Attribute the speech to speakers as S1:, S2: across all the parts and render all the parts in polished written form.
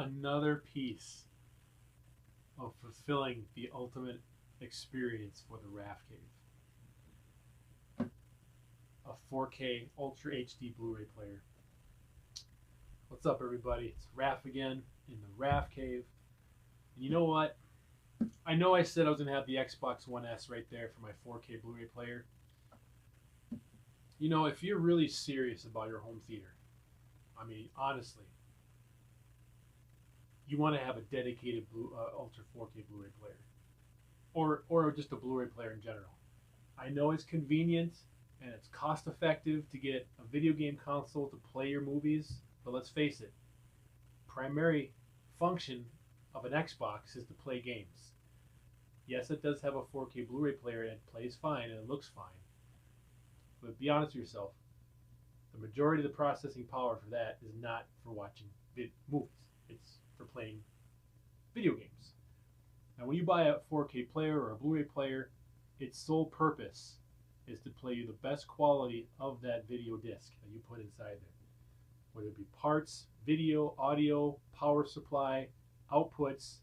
S1: another piece of fulfilling the ultimate experience for the Rafcave. A 4K Ultra HD Blu-ray player. What's up, everybody? It's Raf again in the Rafcave. And you know what? I know I said I was going to have the Xbox One S right there for my 4K Blu-ray player. You know, if you're really serious about your home theater, I mean, honestly, you want to have a dedicated Ultra 4K Blu-ray player. Or just a Blu-ray player in general. I know it's convenient and it's cost effective to get a video game console to play your movies, but let's face it, primary function of an Xbox is to play games. Yes, it does have a 4K Blu-ray player and it plays fine and it looks fine. But be honest with yourself, the majority of the processing power for that is not for watching movies. It's for playing video games. Now, when you buy a 4K player or a Blu-ray player, its sole purpose is to play you the best quality of that video disc that you put inside there. Whether it be parts, video, audio, power supply, outputs,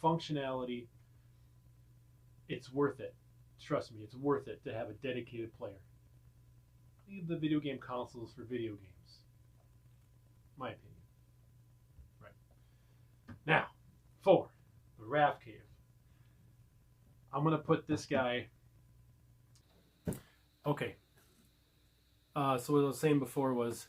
S1: functionality, it's worth it. Trust me, it's worth it to have a dedicated player. Leave the video game consoles for video games. My opinion. Right. Now, for the Rafcave, I'm going to put this guy... Okay. So what I was saying before was,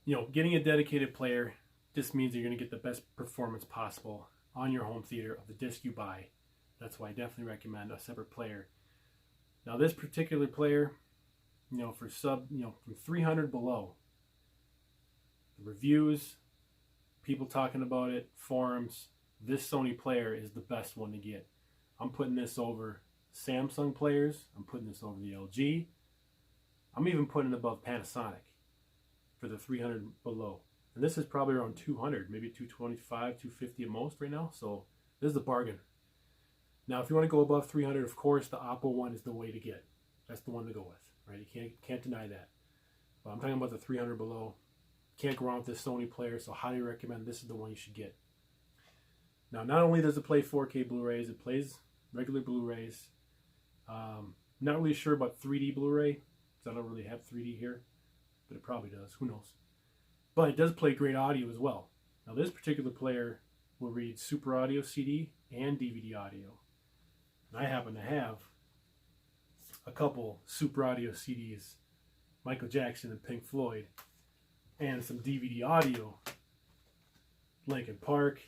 S1: you know, getting a dedicated player just means you're going to get the best performance possible on your home theater of the disc you buy. That's why I definitely recommend a separate player. Now, this particular player, you know, for from 300 below, the reviews, people talking about it, forums, this Sony player is the best one to get. I'm putting this over Samsung players. I'm putting this over the LG. I'm even putting it above Panasonic for the 300 below. And this is probably around 200, maybe 225, 250 at most right now. So this is a bargain. Now, if you want to go above 300, of course, the Oppo one is the way to get. That's the one to go with, right? You can't deny that. But I'm talking about the 300 below. Can't go wrong with this Sony player, so highly recommend this is the one you should get. Now, not only does it play 4K Blu-rays, it plays regular Blu-rays. Not really sure about 3D Blu-ray, because I don't really have 3D here, but it probably does. Who knows? But it does play great audio as well. Now, this particular player will read Super Audio CD and DVD audio. And I happen to have a couple Super Audio CDs, Michael Jackson and Pink Floyd, and some DVD audio, Linkin Park,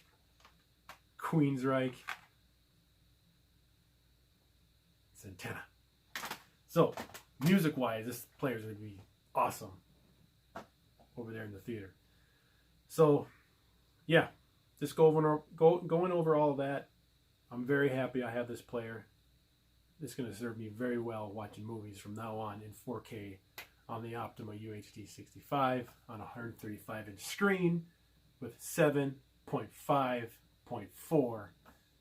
S1: Queensryche, Santana. So, music-wise, this player is going to be awesome over there in the theater. So, yeah, just going over all of that. I'm very happy I have this player. It's going to serve me very well watching movies from now on in 4K on the Optima UHD65 on a 135-inch screen with 7.5.4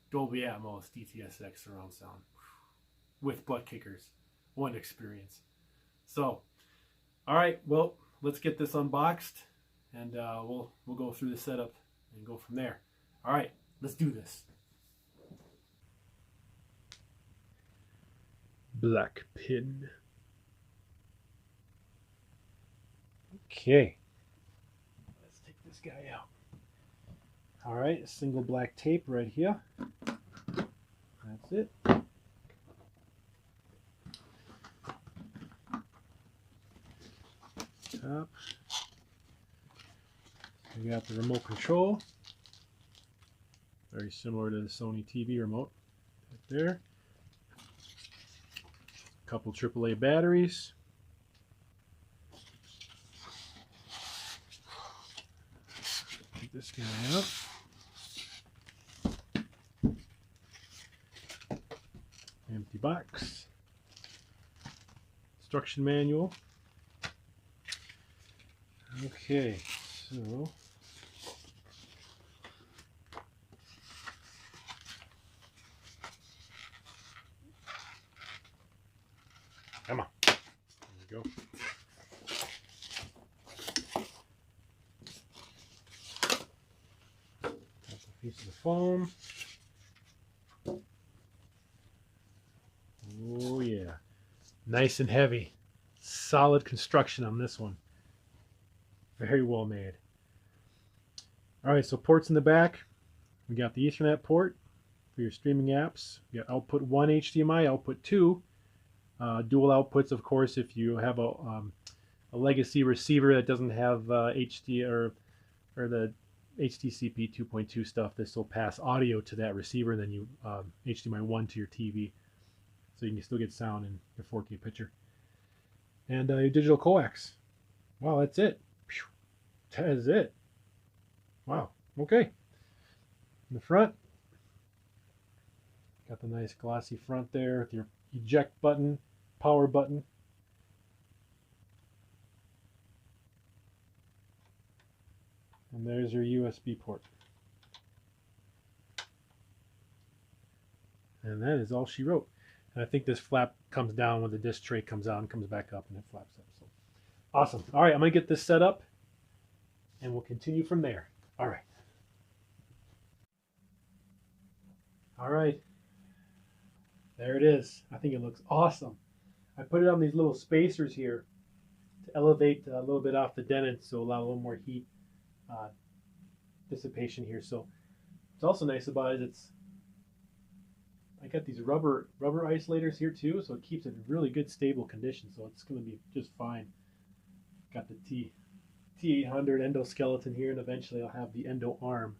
S1: Dolby Atmos DTSX surround sound with butt kickers. One experience. So, all right, well, let's get this unboxed and we'll go through the setup and go from there. All right, let's do this.
S2: Black pin. Okay.
S1: Let's take this guy out. All right, single black tape right here. That's it. Top. We got the remote control. Very similar to the Sony TV remote. Right there. Couple AAA batteries. Take this guy out. Empty box. Instruction manual. Okay, so come on. There we go. Piece of the foam. Oh yeah. Nice and heavy. Solid construction on this one. Very well made. Alright, so ports in the back. We got the Ethernet port for your streaming apps. We got output 1 HDMI, output 2. Dual outputs, of course, if you have a legacy receiver that doesn't have HD or the HDCP 2.2 stuff. This will pass audio to that receiver, and then you HDMI 1 to your TV, so you can still get sound in your 4K picture. And your digital coax. Wow, that's it. That is it. Wow. Okay. In the front, got the nice glossy front there with your eject button, power button. And there's your USB port. And that is all she wrote. And I think this flap comes down when the disc tray comes out and comes back up, and it flaps up. So awesome. All right, I'm going to get this set up, and we'll continue from there. All right. All right. There it is. I think it looks awesome. I put it on these little spacers here to elevate a little bit off the dentants, so allow a little more heat dissipation here. So what's also nice about it is I got these rubber isolators here too, so it keeps it in really good stable condition. So it's going to be just fine. Got the T800 endoskeleton here, and eventually I'll have the endo arm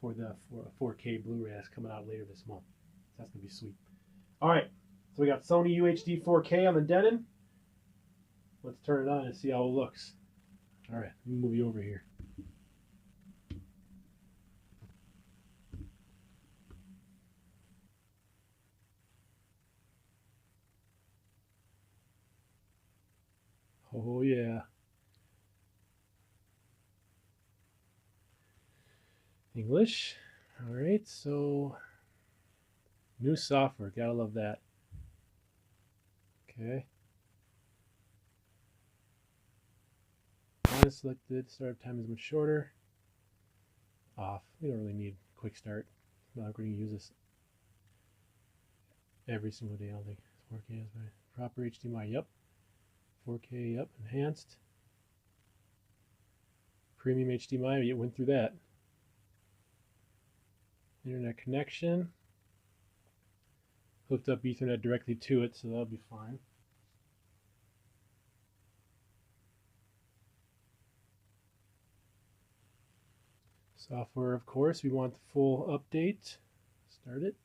S1: for a 4K Blu-ray that's coming out later this month. So that's going to be sweet. All right, so we got Sony UHD 4K on the Denon. Let's turn it on and see how it looks. All right, let me move you over here. Oh yeah. English. All right, so new software, gotta love that. Okay. On selected, startup time is much shorter. Off. We don't really need quick start. Not going to use this every single day. I don't think it's 4K. Proper HDMI. Yep. 4K. Yep. Enhanced. Premium HDMI. We went through that. Internet connection. Hooked up Ethernet directly to it, so that'll be fine. Software, of course, we want the full update. Start it.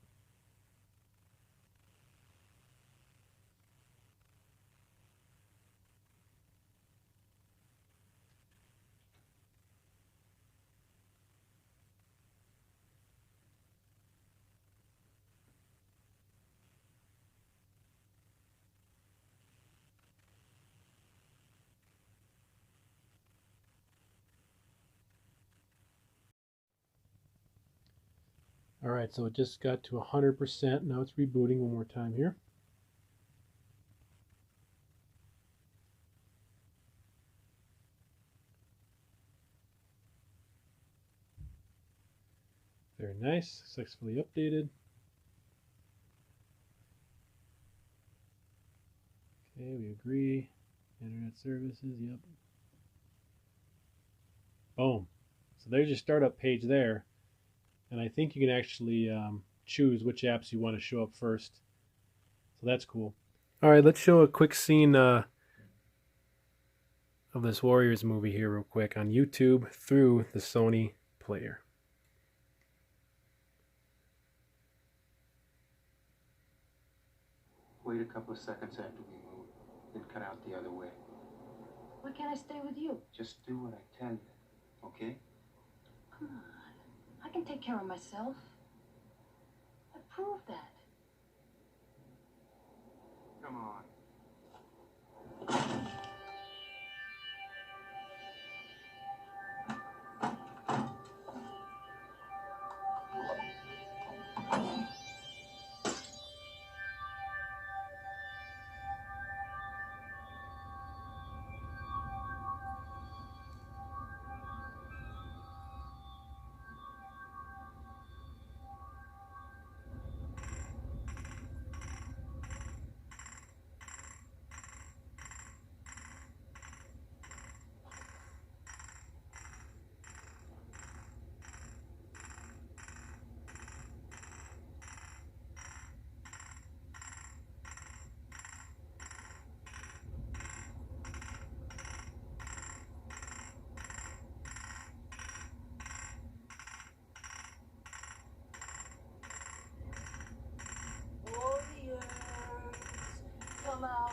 S1: All right, so it just got to 100%. Now it's rebooting one more time here. Very nice, successfully updated. Okay, we agree. Internet services, yep. Boom. So there's your startup page there. And I think you can actually choose which apps you want to show up first. So that's cool. All right, let's show a quick scene of this Warriors movie here real quick on YouTube through the Sony player.
S2: Wait a couple of seconds after we move, then cut out the other way.
S3: Why can't I stay with you?
S2: Just do what I tell you, okay?
S3: Come on. I can take care of myself. I proved that.
S2: Come on.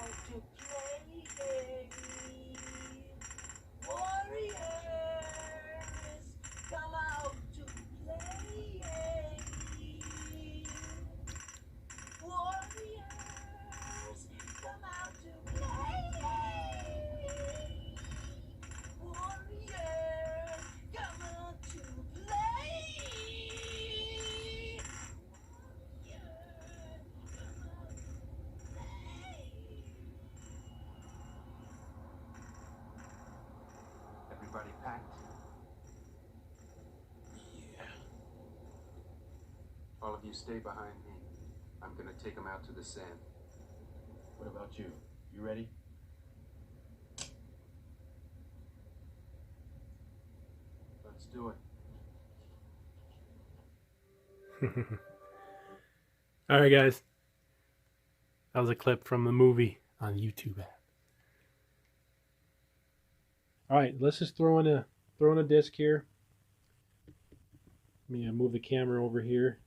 S4: to play. Warriors, come out to play. Warriors, come out to play. Warriors, come out to play.
S2: Everybody packed?
S5: Yeah.
S2: All of you stay behind me. I'm gonna take them out to the sand.
S5: What about you? You ready?
S2: Let's do it.
S1: All right, guys. That was a clip from the movie on YouTube app. All right, let's just throw in a disc here. Let me move the camera over here.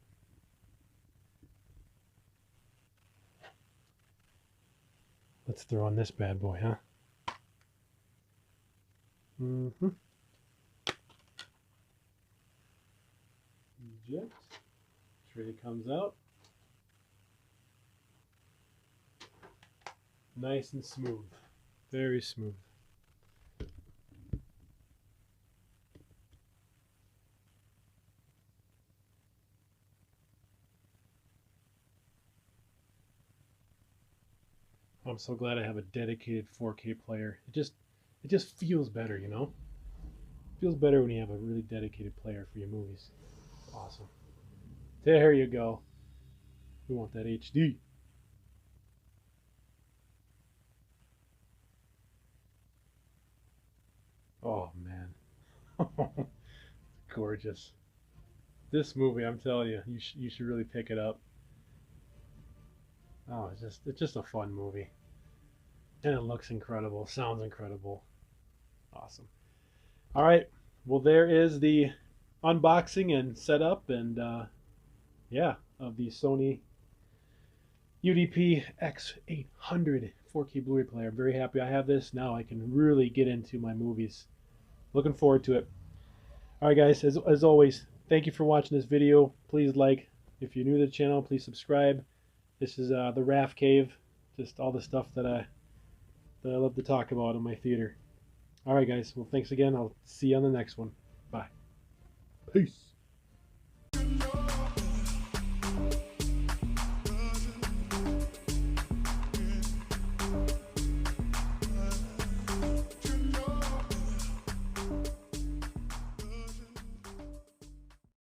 S1: Let's throw on this bad boy, huh? Eject. Sure it comes out. Nice and smooth. Very smooth. I'm so glad I have a dedicated 4K player. It just feels better, you know? It feels better when you have a really dedicated player for your movies. It's awesome. There you go. We want that HD. Oh man. Gorgeous. This movie, I'm telling you, you should really pick it up. Oh, it's just a fun movie. And it looks incredible, sounds incredible. Awesome. All right. Well, there is the unboxing and setup and yeah, of the Sony UDP-X800 4K Blu-ray player. I'm very happy I have this. Now I can really get into my movies. Looking forward to it. All right, guys, as always, thank you for watching this video. Please like. If you're new to the channel, please subscribe. This is the Rafcave, just all the stuff that I love to talk about in my theater. All right, guys. Well, thanks again. I'll see you on the next one. Bye. Peace.